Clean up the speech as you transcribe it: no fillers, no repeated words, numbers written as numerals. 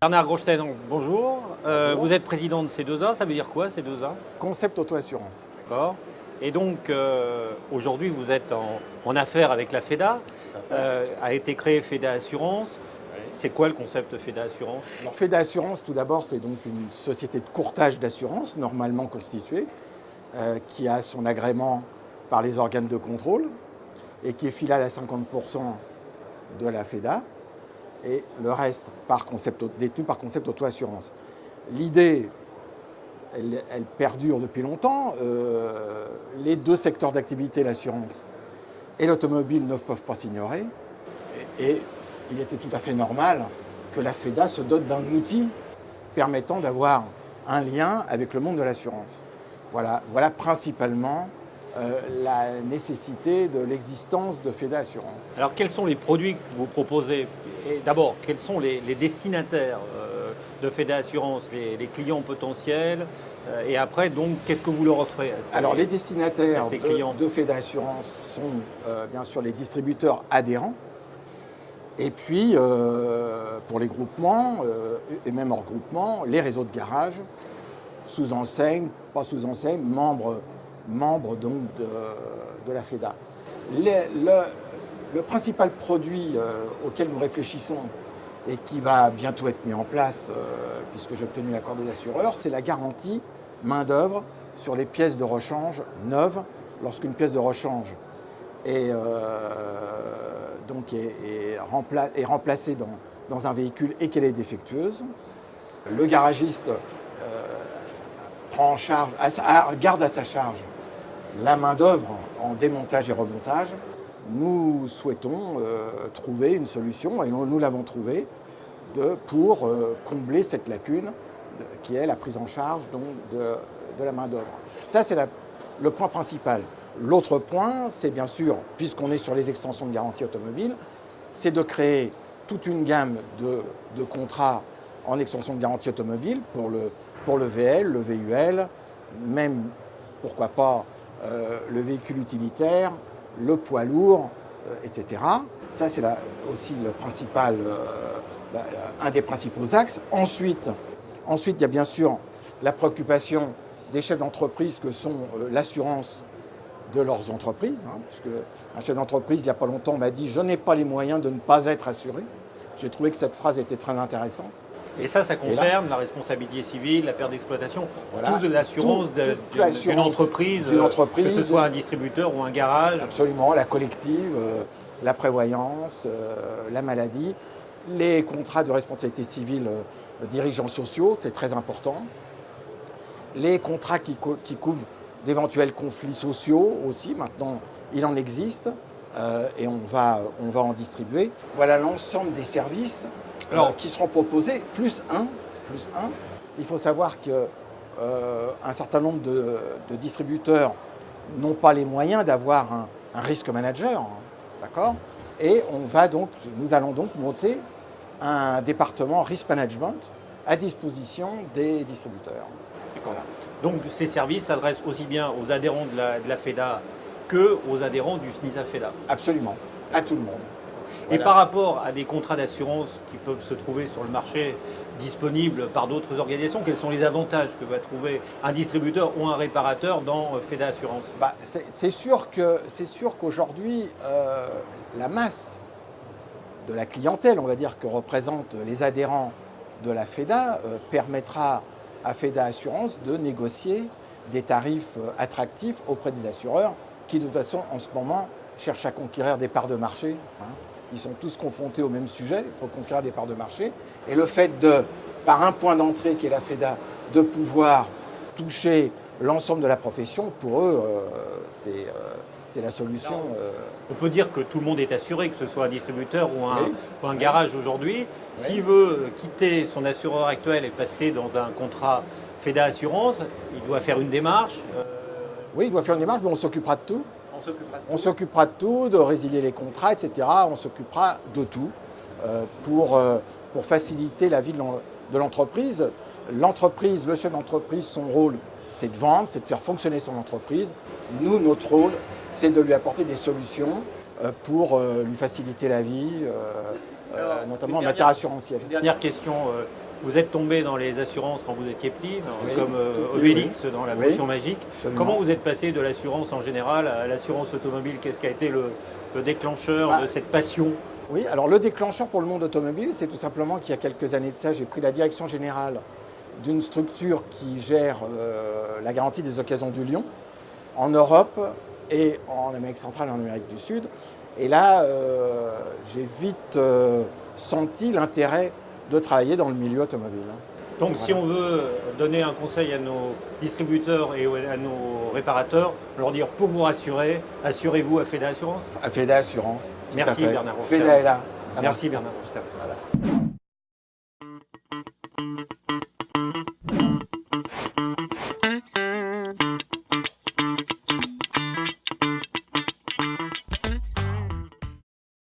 Bernard Grostein, bonjour. Vous êtes président de C2A, ça veut dire quoi C2A? Concept auto-assurance. D'accord. Et donc aujourd'hui vous êtes en affaire avec la FEDA, a été créé FEDA Assurance. C'est quoi le concept FEDA Assurance? Alors FEDA Assurance, tout d'abord, c'est donc une société de courtage d'assurance normalement constituée, qui a son agrément par les organes de contrôle et qui est filiale à 50% de la FEDA et le reste détenu par concept auto-assurance. L'idée, elle perdure depuis longtemps. Les deux secteurs d'activité, l'assurance et l'automobile, ne peuvent pas s'ignorer. Et il était tout à fait normal que la FEDA se dote d'un outil permettant d'avoir un lien avec le monde de l'assurance. Voilà principalement la nécessité de l'existence de FEDA Assurance. Alors quels sont les produits que vous proposez? Et d'abord, quels sont les destinataires de FEDA Assurance, les clients potentiels? Et après, donc, qu'est-ce que vous leur offrez à Alors les destinataires clients de FEDA Assurance sont bien sûr les distributeurs adhérents. Et puis, pour les groupements, et même hors groupement, les réseaux de garage, sous-enseigne, pas sous-enseigne, membres donc de la FEDA. Le principal produit auquel nous réfléchissons et qui va bientôt être mis en place, puisque j'ai obtenu l'accord des assureurs, c'est la garantie main-d'œuvre sur les pièces de rechange neuves. Lorsqu'une pièce de rechange est remplacée dans un véhicule et qu'elle est défectueuse, le garagiste prend en charge, garde à sa charge la main-d'œuvre en démontage et remontage. Nous souhaitons trouver une solution, et nous l'avons trouvée, pour combler cette lacune qui est la prise en charge donc, de la main-d'œuvre. Ça, c'est le point principal. L'autre point, c'est bien sûr, puisqu'on est sur les extensions de garantie automobile, c'est de créer toute une gamme de contrats en extension de garantie automobile pour le VL, le VUL, même, pourquoi pas, le véhicule utilitaire, le poids lourd, etc. Ça, c'est aussi le principal, un des principaux axes. Ensuite, il y a bien sûr la préoccupation des chefs d'entreprise que sont l'assurance de leurs entreprises. Puisque un chef d'entreprise, il n'y a pas longtemps, m'a dit « Je n'ai pas les moyens de ne pas être assuré ». J'ai trouvé que cette phrase était très intéressante. Et ça concerne la responsabilité civile, la perte d'exploitation, voilà, toute l'assurance d'une entreprise, que ce soit un distributeur ou un garage. Absolument, la collective, la prévoyance, la maladie, les contrats de responsabilité civile dirigeants sociaux, c'est très important. Les contrats qui couvrent d'éventuels conflits sociaux aussi, maintenant il en existe. Et on va en distribuer. Voilà l'ensemble des services qui seront proposés, plus un. Il faut savoir qu'un certain nombre de distributeurs n'ont pas les moyens d'avoir un risk manager, d'accord ? Et nous allons donc monter un département risk management à disposition des distributeurs. Voilà. Donc ces services s'adressent aussi bien aux adhérents de la FEDA qu'aux adhérents du SNISA FEDA. Absolument, à tout le monde. Voilà. Et par rapport à des contrats d'assurance qui peuvent se trouver sur le marché disponibles par d'autres organisations, quels sont les avantages que va trouver un distributeur ou un réparateur dans FEDA Assurance? C'est sûr qu'aujourd'hui, la masse de la clientèle, on va dire, que représentent les adhérents de la FEDA, permettra à FEDA Assurance de négocier des tarifs attractifs auprès des assureurs qui, de toute façon, en ce moment, cherchent à conquérir des parts de marché. Ils sont tous confrontés au même sujet, il faut conquérir des parts de marché. Et le fait par un point d'entrée qui est la FEDA, de pouvoir toucher l'ensemble de la profession, pour eux, c'est la solution. On peut dire que tout le monde est assuré, que ce soit un distributeur ou un garage aujourd'hui. Oui. S'il veut quitter son assureur actuel et passer dans un contrat FEDA Assurance, il doit faire une démarche. Oui, il doit faire une démarche, mais on s'occupera de tout. On s'occupera de tout, de résilier les contrats, etc. On s'occupera de tout pour faciliter la vie de l'entreprise. L'entreprise, le chef d'entreprise, son rôle, c'est de vendre, c'est de faire fonctionner son entreprise. Nous, notre rôle, c'est de lui apporter des solutions pour lui faciliter la vie, notamment en matière assurantielle. Dernière question. Vous êtes tombé dans les assurances quand vous étiez petit, Oui, comme tout petit, Obélix oui. dans la Oui, potion magique. absolument. Comment vous êtes passé de l'assurance en général à l'assurance automobile? Qu'est-ce qui a été le déclencheur Bah, de cette passion? Oui, alors le déclencheur pour le monde automobile, c'est tout simplement qu'il y a quelques années de ça, j'ai pris la direction générale d'une structure qui gère la garantie des occasions du Lyon en Europe et en Amérique centrale et en Amérique du Sud. Et là, j'ai vite senti l'intérêt de travailler dans le milieu automobile. Donc Voilà. si on veut donner un conseil à nos distributeurs et à nos réparateurs, leur dire pour vous rassurer, assurez-vous à Feda Assurance. À Feda Assurance. Tout Merci à fait. Bernard Rochester. Feda est là. Merci Bernard Rochester. Voilà.